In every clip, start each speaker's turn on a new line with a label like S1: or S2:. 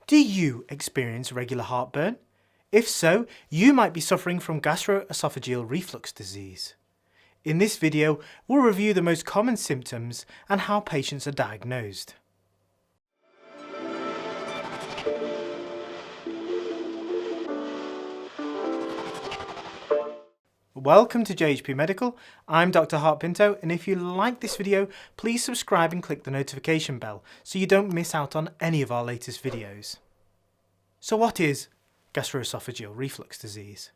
S1: Do you experience regular heartburn? If so, you might be suffering from gastroesophageal reflux disease. In this video, we'll review the most common symptoms and how patients are diagnosed. Welcome to JHP Medical. I'm Doctor Hart-Pinto, and if you like this video, please subscribe and click the notification bell so you don't miss out on any of our latest videos. So what is gastroesophageal reflux disease?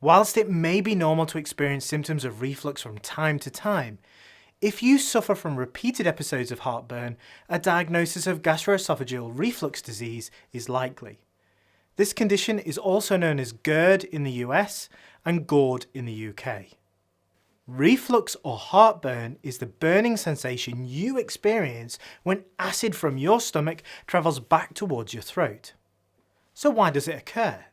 S1: Whilst it may be normal to experience symptoms of reflux from time to time, if you suffer from repeated episodes of heartburn, a diagnosis of gastroesophageal reflux disease is likely. This condition is also known as GERD in the US and GORD in the UK. Reflux or heartburn is the burning sensation you experience when acid from your stomach travels back towards your throat. So why does it occur?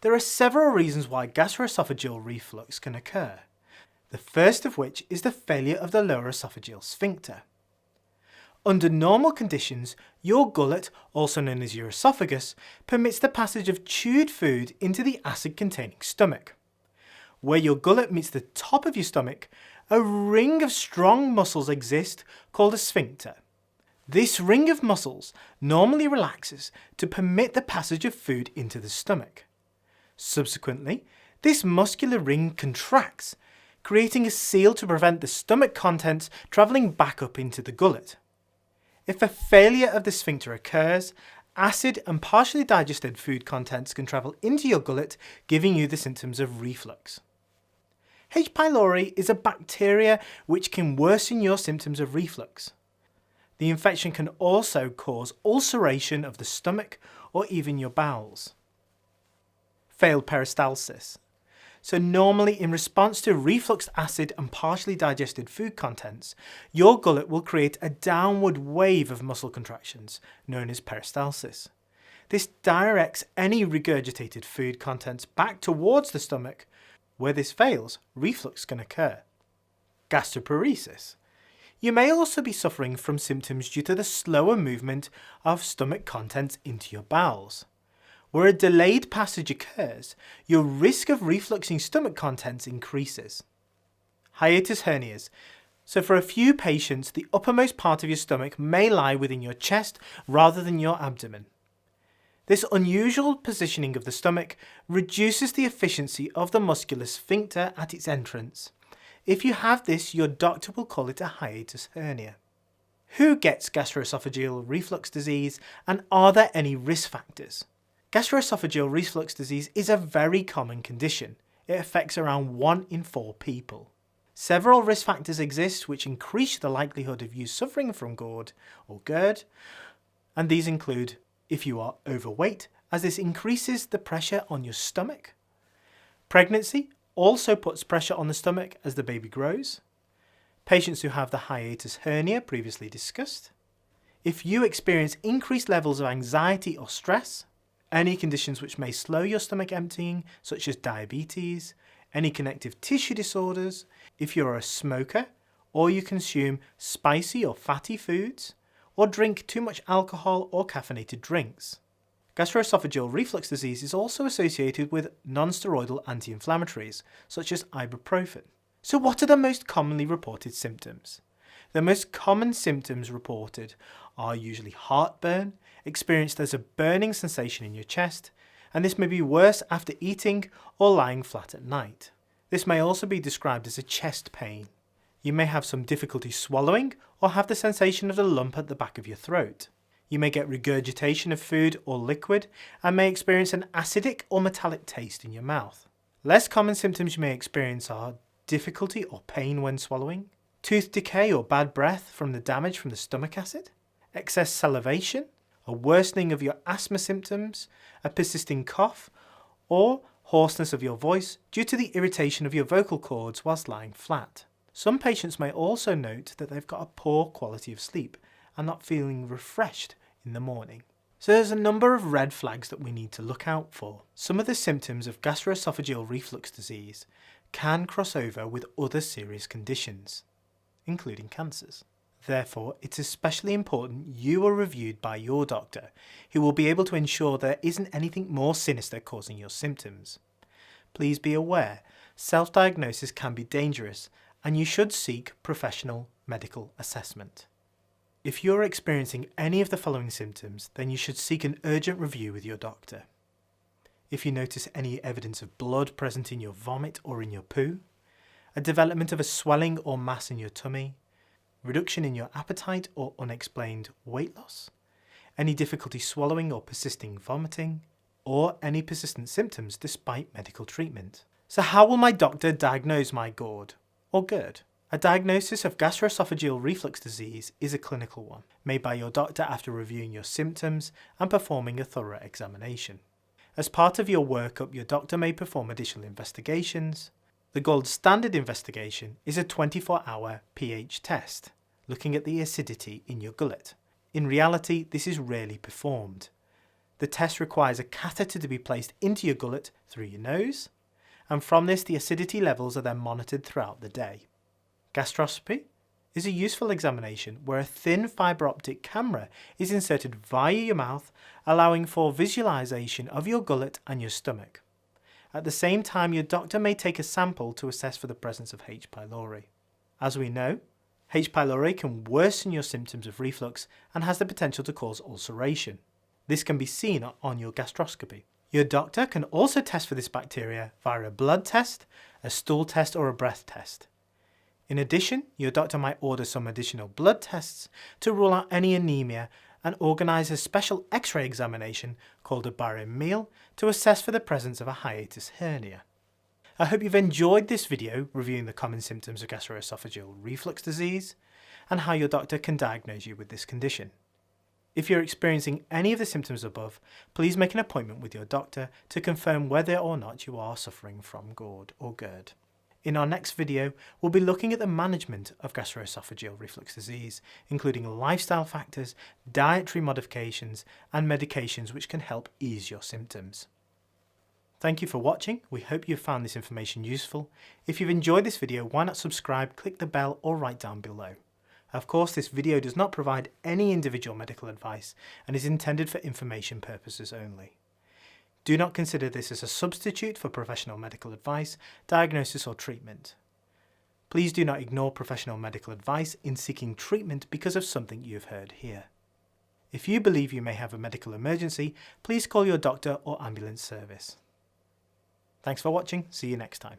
S1: There are several reasons why gastroesophageal reflux can occur, the first of which is the failure of the lower esophageal sphincter. Under normal conditions, your gullet, also known as your esophagus, permits the passage of chewed food into the acid-containing stomach. Where your gullet meets the top of your stomach, a ring of strong muscles exist called a sphincter. This ring of muscles normally relaxes to permit the passage of food into the stomach. Subsequently, this muscular ring contracts, creating a seal to prevent the stomach contents travelling back up into the gullet. If a failure of the sphincter occurs, acid and partially digested food contents can travel into your gullet, giving you the symptoms of reflux. H. pylori is a bacteria which can worsen your symptoms of reflux. The infection can also cause ulceration of the stomach or even your bowels. Failed peristalsis. So normally in response to reflux acid and partially digested food contents, your gullet will create a downward wave of muscle contractions known as peristalsis. This directs any regurgitated food contents back towards the stomach. Where this fails, reflux can occur. Gastroparesis. You may also be suffering from symptoms due to the slower movement of stomach contents into your bowels. Where a delayed passage occurs, your risk of refluxing stomach contents increases. Hiatus hernias. So for a few patients, the uppermost part of your stomach may lie within your chest rather than your abdomen. This unusual positioning of the stomach reduces the efficiency of the muscular sphincter at its entrance. If you have this, your doctor will call it a hiatus hernia. Who gets gastroesophageal reflux disease, and are there any risk factors? Gastroesophageal reflux disease is a very common condition. It affects around 1 in 4 people. Several risk factors exist which increase the likelihood of you suffering from GORD or GERD, and these include if you are overweight, as this increases the pressure on your stomach. Pregnancy also puts pressure on the stomach as the baby grows. Patients who have the hiatus hernia previously discussed. If you experience increased levels of anxiety or stress, any conditions which may slow your stomach emptying, such as diabetes, any connective tissue disorders, if you're a smoker, or you consume spicy or fatty foods, or drink too much alcohol or caffeinated drinks. Gastroesophageal reflux disease is also associated with non-steroidal anti-inflammatories, such as ibuprofen. So what are the most commonly reported symptoms? The most common symptoms reported are usually heartburn, experienced as a burning sensation in your chest, and this may be worse after eating or lying flat at night. This may also be described as a chest pain. You may have some difficulty swallowing or have the sensation of a lump at the back of your throat. You may get regurgitation of food or liquid and may experience an acidic or metallic taste in your mouth. Less common symptoms you may experience are difficulty or pain when swallowing, tooth decay or bad breath from the damage from the stomach acid, excess salivation, a worsening of your asthma symptoms, a persisting cough, or hoarseness of your voice due to the irritation of your vocal cords whilst lying flat. Some patients may also note that they've got a poor quality of sleep and not feeling refreshed in the morning. So there's a number of red flags that we need to look out for. Some of the symptoms of gastroesophageal reflux disease can cross over with other serious conditions, including cancers. Therefore, it's especially important you are reviewed by your doctor, who will be able to ensure there isn't anything more sinister causing your symptoms. Please be aware, self-diagnosis can be dangerous, and you should seek professional medical assessment. If you're experiencing any of the following symptoms, then you should seek an urgent review with your doctor. If you notice any evidence of blood present in your vomit or in your poo, a development of a swelling or mass in your tummy, reduction in your appetite or unexplained weight loss, any difficulty swallowing or persisting vomiting, or any persistent symptoms despite medical treatment. So how will my doctor diagnose my GORD or GERD? A diagnosis of gastroesophageal reflux disease is a clinical one, made by your doctor after reviewing your symptoms and performing a thorough examination. As part of your workup, your doctor may perform additional investigations. The gold standard investigation is a 24-hour pH test, looking at the acidity in your gullet. In reality, this is rarely performed. The test requires a catheter to be placed into your gullet through your nose, and from this the acidity levels are then monitored throughout the day. Gastroscopy is a useful examination where a thin fibre optic camera is inserted via your mouth, allowing for visualization of your gullet and your stomach. At the same time, your doctor may take a sample to assess for the presence of H. pylori. As we know, H. pylori can worsen your symptoms of reflux and has the potential to cause ulceration. This can be seen on your gastroscopy. Your doctor can also test for this bacteria via a blood test, a stool test or a breath test. In addition, your doctor might order some additional blood tests to rule out any anemia and organise a special X-ray examination called a barium meal to assess for the presence of a hiatus hernia. I hope you've enjoyed this video reviewing the common symptoms of gastroesophageal reflux disease and how your doctor can diagnose you with this condition. If you're experiencing any of the symptoms above, please make an appointment with your doctor to confirm whether or not you are suffering from GORD or GERD. In our next video, we'll be looking at the management of gastroesophageal reflux disease, including lifestyle factors, dietary modifications, and medications which can help ease your symptoms. Thank you for watching. We hope you've found this information useful. If you've enjoyed this video, why not subscribe, click the bell, or write down below. Of course, this video does not provide any individual medical advice and is intended for information purposes only. Do not consider this as a substitute for professional medical advice, diagnosis or treatment. Please do not ignore professional medical advice in seeking treatment because of something you have heard here. If you believe you may have a medical emergency, please call your doctor or ambulance service. Thanks for watching. See you next time.